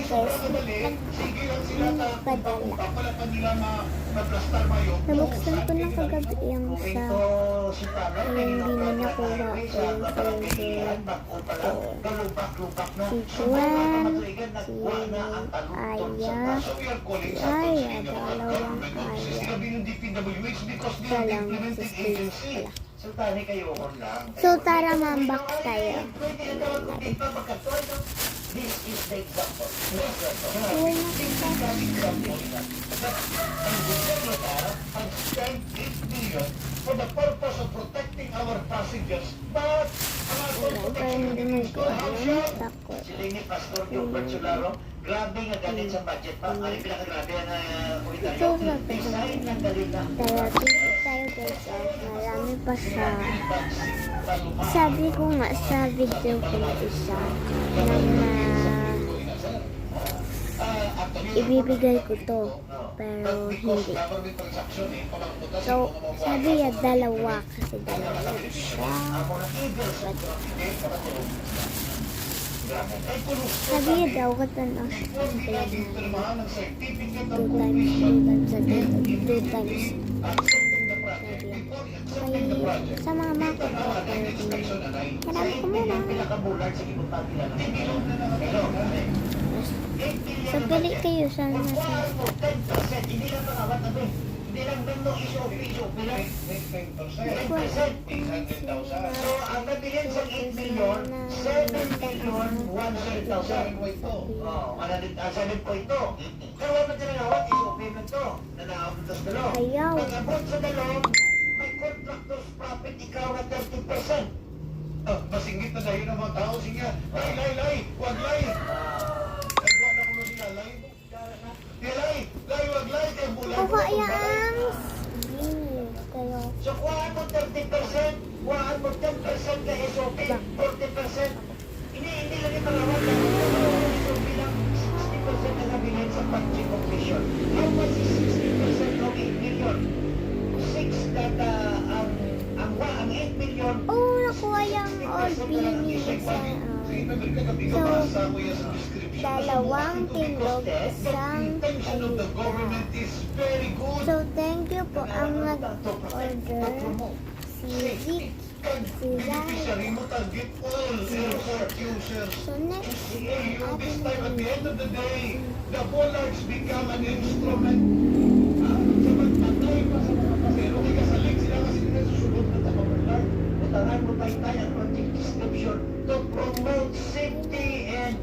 guys, nagpadala. Nabuksan ko na kagabi yung sa hindi na nakuha ko yung folder ko. Si Juan, si Aya, dalawang Aya. Dalang si Steve pala. So tara mambak tayo. This is the example. Uy na kita. And spend 8 million for the purpose of protecting our passengers. But Parang hindi ko alam. Takot. sila ni Pastor Gilbert Solaro, grabe nga galit sa budget pa. Ano yung pinakagrabe na So, design ng galita. tara, dito tayo guys. Marami pa siya. Sabi ko nga sa video ko na isa na ibibigay ko to pero hindi. So, sabi ya dalawa kasi dalawa siya. Sabi ya daw katanaw siya. 2 times a day. 2 times. Sa mama ko po. Harap ko muna. So, gali kayo sa nasa. Hindi lang bendo iso. So, ang nabilin sa 8 million, 7 million, 100,000. Sabi po ito. Pero wala pa tinanawag, iso payment to. Nanawag ito sa dalaw. Ayaw. Pag-abot sa dalaw, may contractor's profit ikaw na 30%. Masingit na dahil ng mga tao. Sige, lay, wag lay. Nagwa na ko siya, lay. Lay, wag lay. Kaya bulan. Kuha yan. Kayo. So, kuhaan mo 30%, kuhaan mo 10% ka SOP, 40%. Hindi lang yung malawag na SOP lang 60% na nabilin sa budget completion. How much is 60% of 8 million? 6 that ang 8 million. Oh, nakuha yung all bilis sa So, dalawang tilog, isang ayuda. So, thank you po ang nag-order. Si Vic, si Zay. So, next, At the end of the day, the bollards become an instrument. Sa pagpatuloy pa sa mga pasero, kaya kasalig sila kasi nila susunod na tapamular. Utangan mo tayo ang project description to promote safety and